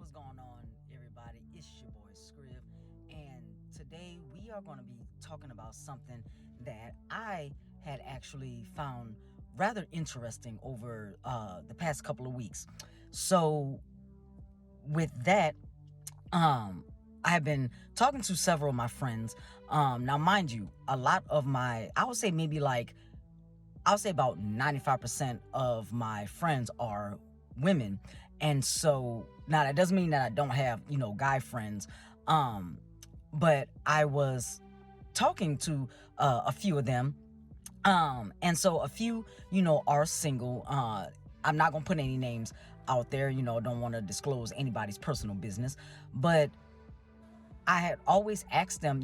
What's going on, everybody? It's your boy Scriv, and today we are going to be talking about something that I had actually found rather interesting over the past couple of weeks. So, with that, um, I have been talking to several of my friends. Now, mind you, a lot of I would say maybe like I would say about 95% of my friends are women. And so now that doesn't mean that I don't have, guy friends. Um, but I was talking to a few of them. And so a few, are single. I'm not gonna put any names out there, don't want to disclose anybody's personal business. But I had always asked them,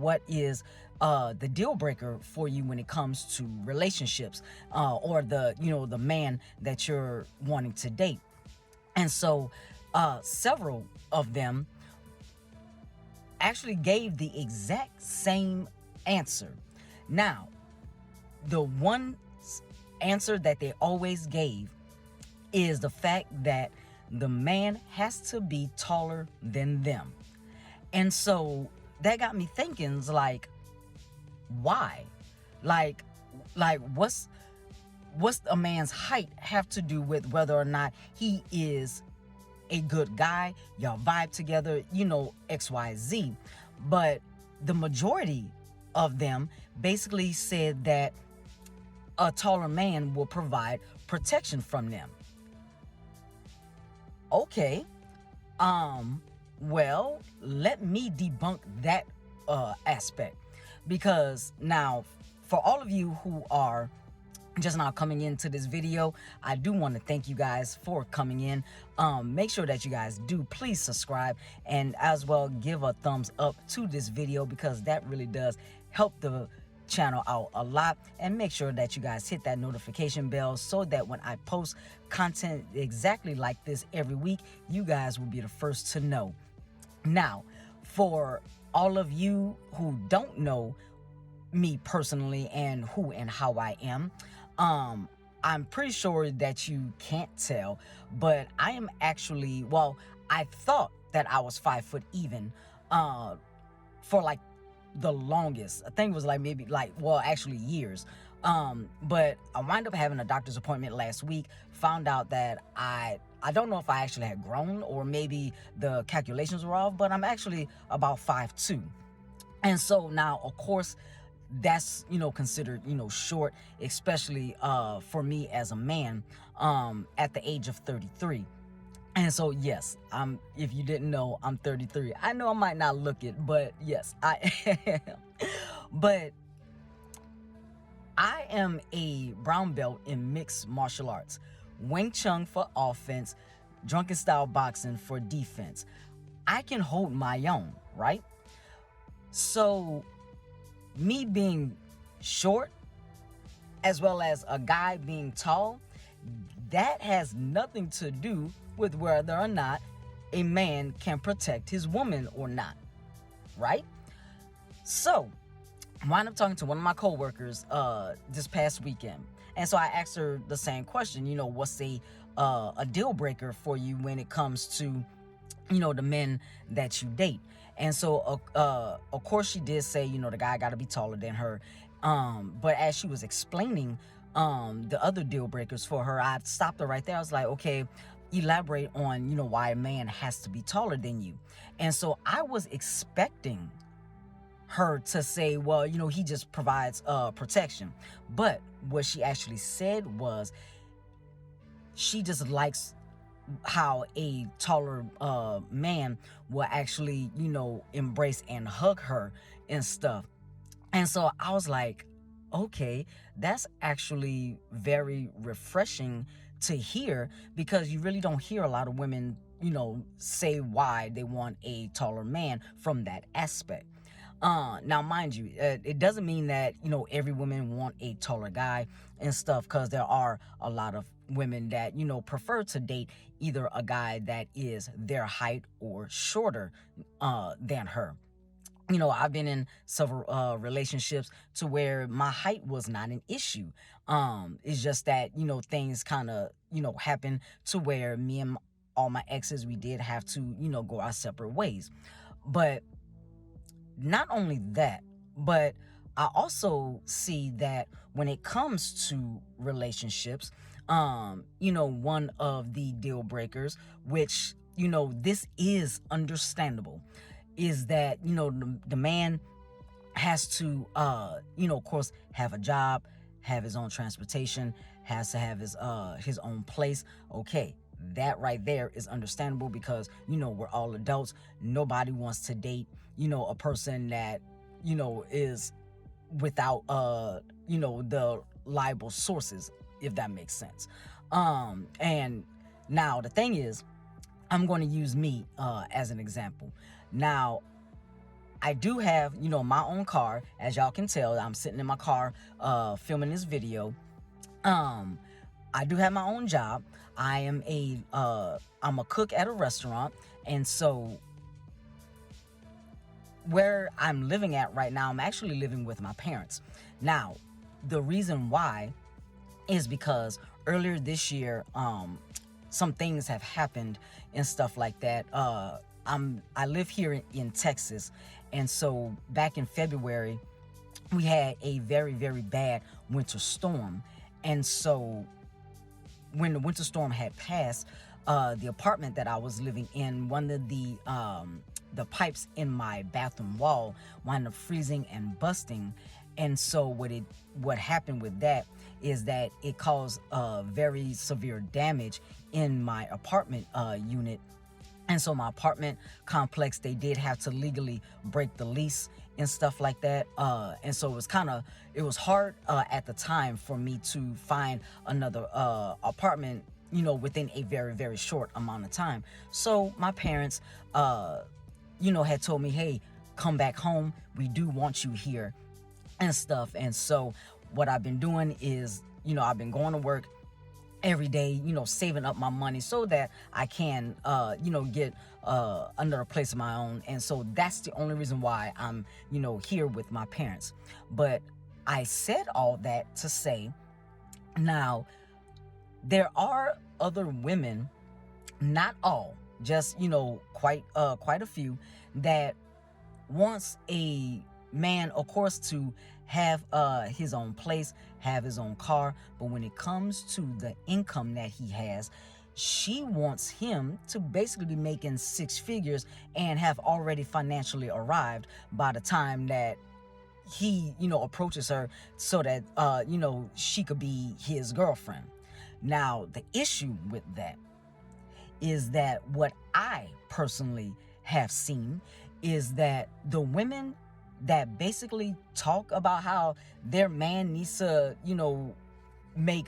what is the deal breaker for you when it comes to relationships, or the man that you're wanting to date. And so several of them actually gave the exact same answer. Now, the one answer that they always gave is the fact that the man has to be taller than them. And so that got me thinking, like, why? Like, what's a man's height have to do with whether or not he is a good guy, y'all vibe together, XYZ. But the majority of them basically said that a taller man will provide protection from them. Okay. Well, let me debunk that aspect, because now, for all of you who are just now coming into this video, I do want to thank you guys for coming in. Make sure that you guys do please subscribe, and as well give a thumbs up to this video, because that really does help the channel out a lot. And make sure that you guys hit that notification bell so that when I post content exactly like this every week, you guys will be the first to know. Now, for all of you who don't know me personally and who and how I am, I'm pretty sure that you can't tell, but I am actually, well, I thought that I was 5 foot even for like the longest. I think it was like maybe like, well, actually years. But I wound up having a doctor's appointment last week, found out that I don't know if I actually had grown, or maybe the calculations were off, but I'm actually about 5'2". And so now, of course, that's considered short, especially for me as a man at the age of 33. And so, yes, if you didn't know, I'm 33. I know I might not look it, but yes, I am. But I am a brown belt in mixed martial arts, Wing Chun for offense, drunken style boxing for defense. I can hold my own, right? So, me being short, as well as a guy being tall, that has nothing to do with whether or not a man can protect his woman or not, right? So, I wound up talking to one of my coworkers this past weekend, and so I asked her the same question. What's a deal breaker for you when it comes to the men that you date? And so of course she did say the guy got to be taller than her, but as she was explaining the other deal breakers for her, I stopped her right there. I was like, okay, elaborate on why a man has to be taller than you. And so I was expecting her to say, well, he just provides protection. But what she actually said was, she just likes how a taller man will actually embrace and hug her and stuff. And so I was like, okay, that's actually very refreshing to hear, because you really don't hear a lot of women say why they want a taller man from that aspect. Now, mind you, it doesn't mean that every woman want a taller guy and stuff, because there are a lot of women that prefer to date either a guy that is their height or shorter than her. I've been in several relationships to where my height was not an issue. It's just that things kind of happen to where me and all my exes, we did have to, go our separate ways. But not only that, but I also see that when it comes to relationships, one of the deal breakers, which, this is understandable, is that, the man has to, of course, have a job, have his own transportation, has to have his own place. Okay, that right there is understandable because, we're all adults. Nobody wants to date, a person that, is without, the liable sources, if that makes sense. And now the thing is, I'm going to use me as an example. Now, I do have, my own car. As y'all can tell, I'm sitting in my car filming this video. I do have my own job. I'm a cook at a restaurant. And so where I'm living at right now, I'm actually living with my parents. Now, the reason why is because earlier this year, some things have happened and stuff like that. I live here in Texas, and so back in February, we had a very, very bad winter storm. And so when the winter storm had passed, the apartment that I was living in, one of the pipes in my bathroom wall wound up freezing and busting. And so what happened with that is that it caused very severe damage in my apartment unit. And so my apartment complex, they did have to legally break the lease and stuff like that. And so it was hard at the time for me to find another apartment, within a very, very short amount of time. So my parents, had told me, hey, come back home. We do want you here and stuff. And so what I've been doing is, I've been going to work every day, saving up my money so that I can, get another place of my own. And so that's the only reason why I'm, here with my parents. But I said all that to say, now, there are other women, not all, just, quite a few, that wants a man, of course, to have his own place, have his own car. But when it comes to the income that he has, she wants him to basically be making six figures and have already financially arrived by the time that he, approaches her, so that, she could be his girlfriend. Now, the issue with that is that what I personally have seen is that the women that basically talk about how their man needs to, make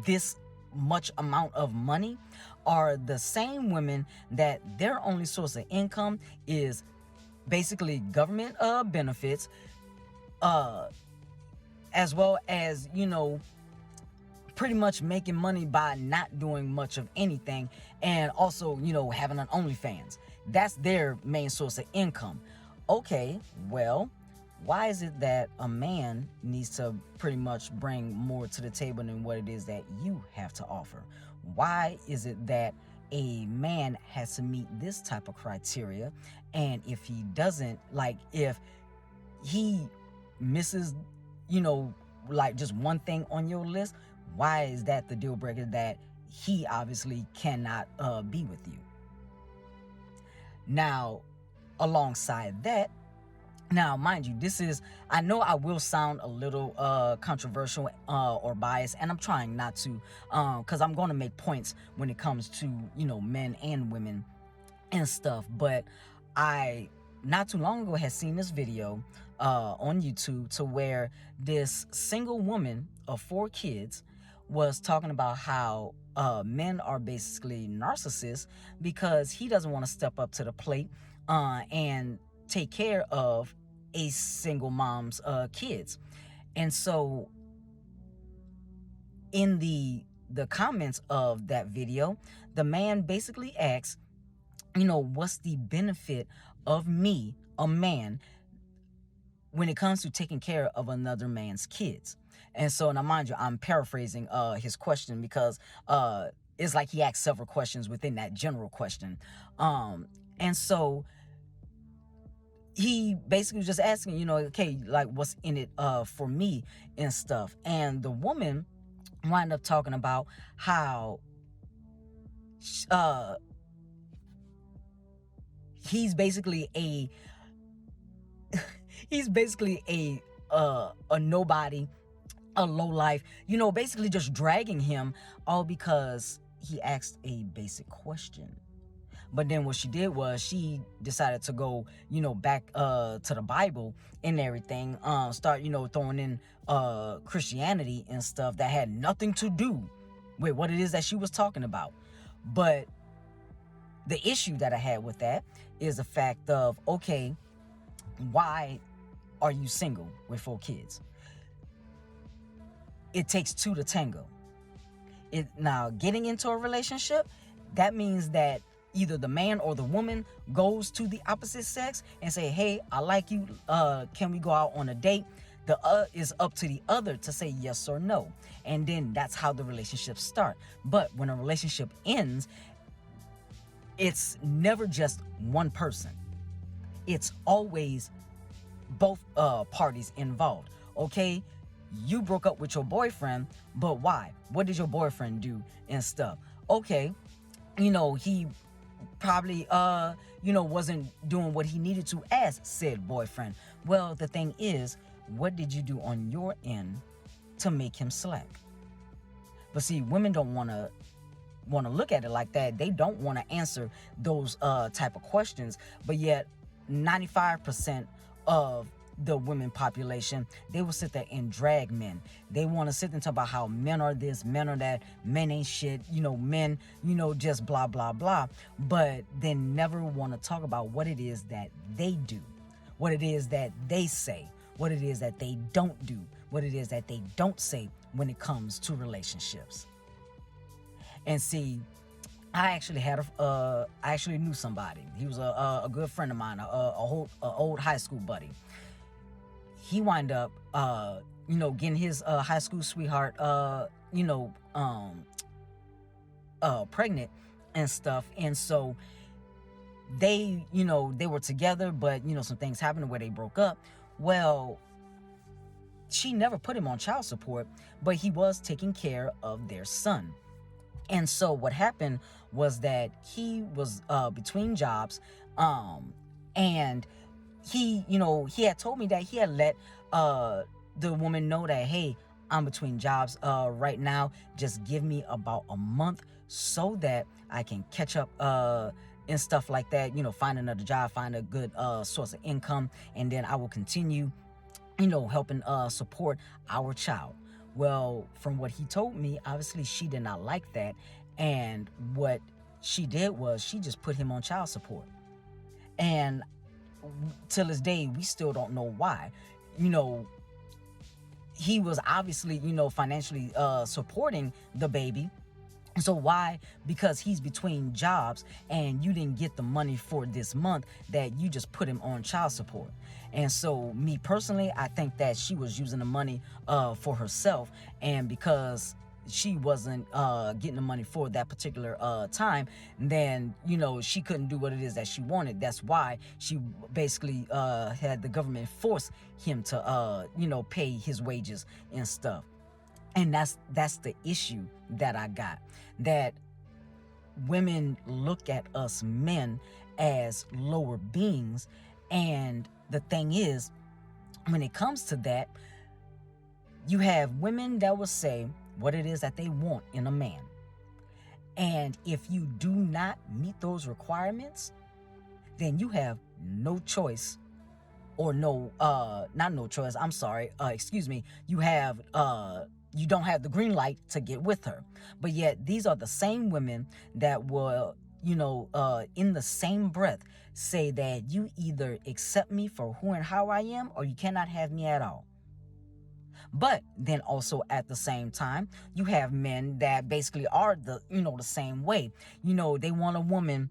this much amount of money are the same women that their only source of income is basically government benefits, as well as, pretty much making money by not doing much of anything, and also, having an OnlyFans. That's their main source of income. Okay, well, why is it that a man needs to pretty much bring more to the table than what it is that you have to offer? Why is it that a man has to meet this type of criteria, and if he doesn't, like, if he misses, like just one thing on your list, why is that the deal breaker that he obviously cannot be with you? Now, alongside that, now, mind you, I know I will sound a little controversial or biased, and I'm trying not to, because I'm going to make points when it comes to, men and women and stuff. But I, not too long ago, had seen this video on YouTube to where this single woman of 4 kids was talking about how men are basically narcissists because he doesn't want to step up to the plate and take care of a single mom's kids. And so in the comments of that video, the man basically asks, what's the benefit of me, a man, when it comes to taking care of another man's kids? And so, now mind you, I'm paraphrasing his question because it's like he asked several questions within that general question. And so he basically was just asking, okay, like, what's in it for me and stuff. And the woman wind up talking about how uh he's basically a a nobody, a low life, basically just dragging him, all because he asked a basic question. But then what she did was she decided to go, back to the Bible and everything, start, throwing in Christianity and stuff that had nothing to do with what it is that she was talking about. But the issue that I had with that is the fact of, okay, why are you single with 4 kids? It takes 2 to tango. Now, getting into a relationship, that means that either the man or the woman goes to the opposite sex and say, hey, I like you, can we go out on a date? The is up to the other to say yes or no. And then that's how the relationship starts. But when a relationship ends, it's never just one person. It's always both parties involved. Okay, you broke up with your boyfriend, but why? What did your boyfriend do and stuff? Okay, he probably wasn't doing what he needed to as said boyfriend. Well, the thing is, what did you do on your end to make him slack? But see, women don't want to look at it like that. They don't want to answer those type of questions. But yet 95% of the women population, they will sit there and drag men. They want to sit and talk about how men are this, men are that, men ain't shit, men, just blah, blah, blah. But they never want to talk about what it is that they do, what it is that they say, what it is that they don't do, what it is that they don't say when it comes to relationships. And see, I actually knew somebody. He was a good friend of mine, a old high school buddy. He wind up, getting his high school sweetheart, pregnant and stuff. And so they were together, but some things happened where they broke up. Well, she never put him on child support, but he was taking care of their son. And so what happened was that he was between jobs, and he had told me that he had let the woman know that, hey, I'm between jobs right now. Just give me about a month so that I can catch up and stuff like that. Find another job, find a good source of income, and then I will continue, helping support our child. Well, from what he told me, obviously she did not like that. And what she did was she just put him on child support. And till this day, we still don't know why. He was obviously, financially supporting the baby. So why? Because he's between jobs and you didn't get the money for this month, that you just put him on child support. And so me personally, I think that she was using the money for herself, and because she wasn't getting the money for that particular time, then she couldn't do what it is that she wanted. That's why she basically had the government force him to pay his wages and stuff. And that's the issue that I got, that women look at us men as lower beings. And the thing is, when it comes to that, you have women that will say what it is that they want in a man. And if you do not meet those requirements, then you have no choice, or not no choice, I'm sorry, excuse me, you don't have the green light to get with her. But yet these are the same women that will, in the same breath, say that you either accept me for who and how I am, or you cannot have me at all. But then also at the same time, you have men that basically are the same way. They want a woman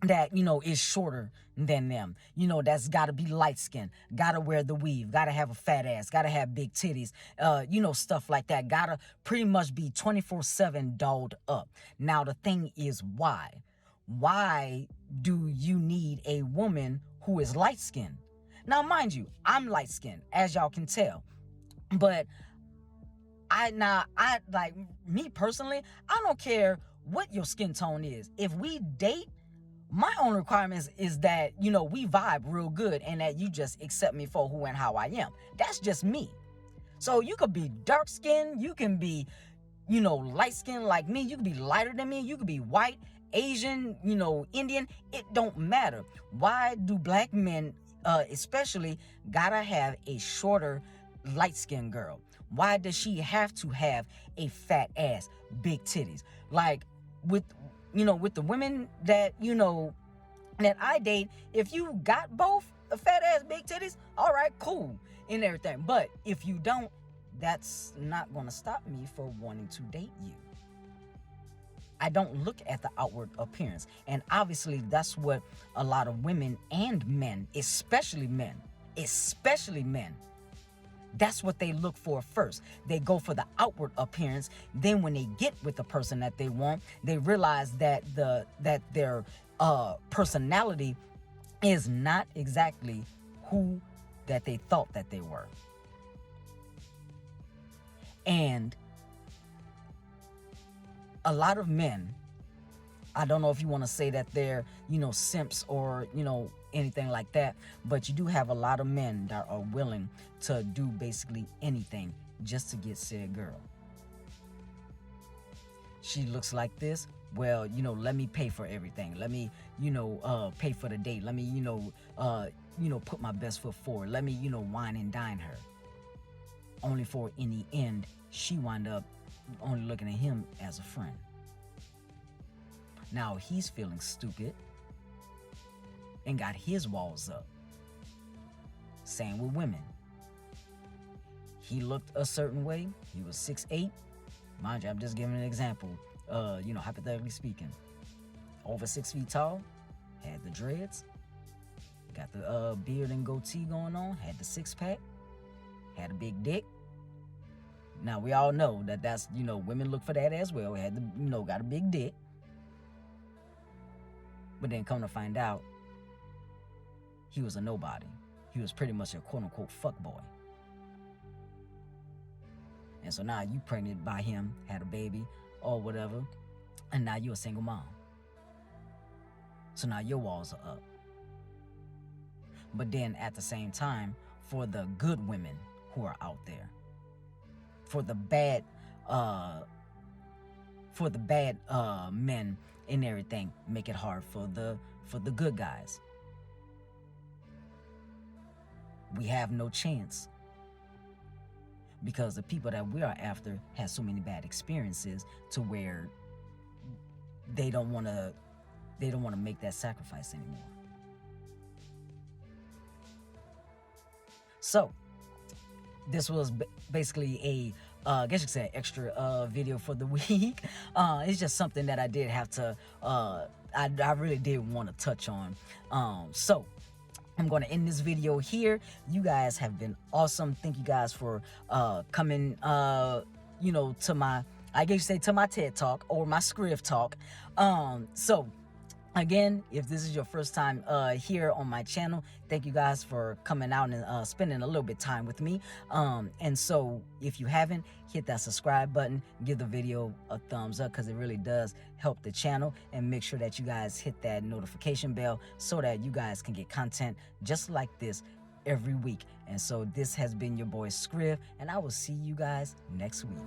that, is shorter than them, that's got to be light skinned, got to wear the weave, got to have a fat ass, got to have big titties, stuff like that, got to pretty much be 24/7 dolled up. Now, the thing is, why do you need a woman who is light skinned? Now, mind you, I'm light skinned, as y'all can tell, but I like, me personally, I don't care what your skin tone is. If we date, my only requirements is that, we vibe real good and that you just accept me for who and how I am. That's just me. So you could be dark skinned, you can be, light skinned like me, you could be lighter than me, you could be white, Asian, Indian. It don't matter. Why do black men, especially, gotta have a shorter, light skinned girl? Why does she have to have a fat ass, big titties? Like, with the women that, that I date, if you got both, a fat ass, big titties, all right, cool, and everything. But if you don't, that's not going to stop me for wanting to date you. I don't look at the outward appearance. And obviously, that's what a lot of women and men, especially men, that's what they look for first. They go for the outward appearance. Then when they get with the person that they want, they realize that their personality is not exactly who that they thought that they were. And a lot of men, I don't know if you want to say that they're, simps or, anything like that, but you do have a lot of men that are willing to do basically anything just to get said girl. She looks like this. Well, let me pay for everything. Let me, pay for the date. Let me, put my best foot forward. Let me, wine and dine her. Only for, in the end, she wind up only looking at him as a friend. Now he's feeling stupid and got his walls up. Same with women. He looked a certain way. He was 6'8". Mind you, I'm just giving an example. Hypothetically speaking. Over 6 feet tall. Had the dreads. Got the beard and goatee going on. Had the six-pack. Had a big dick. Now, we all know that's, women look for that as well. Had the, got a big dick. But then come to find out, he was a nobody. He was pretty much a quote-unquote fuckboy. And so now you pregnant by him, had a baby, or whatever, and now you're a single mom. So now your walls are up. But then at the same time, for the good women who are out there, for the bad men and everything, make it hard for the good guys. We have no chance because the people that we are after have so many bad experiences to where they don't want to make that sacrifice anymore. So this was basically a I guess you could say extra video for the week. It's just something that I did have to I really did want to touch on. So I'm going to end this video here. You guys have been awesome. Thank you guys for coming to my, I guess you say, to my TED Talk or my ScrivTalk. So again, if this is your first time here on my channel, thank you guys for coming out and spending a little bit of time with me. And so if you haven't, hit that subscribe button, give the video a thumbs up because it really does help the channel, and make sure that you guys hit that notification bell so that you guys can get content just like this every week. And so this has been your boy Scriv, and I will see you guys next week.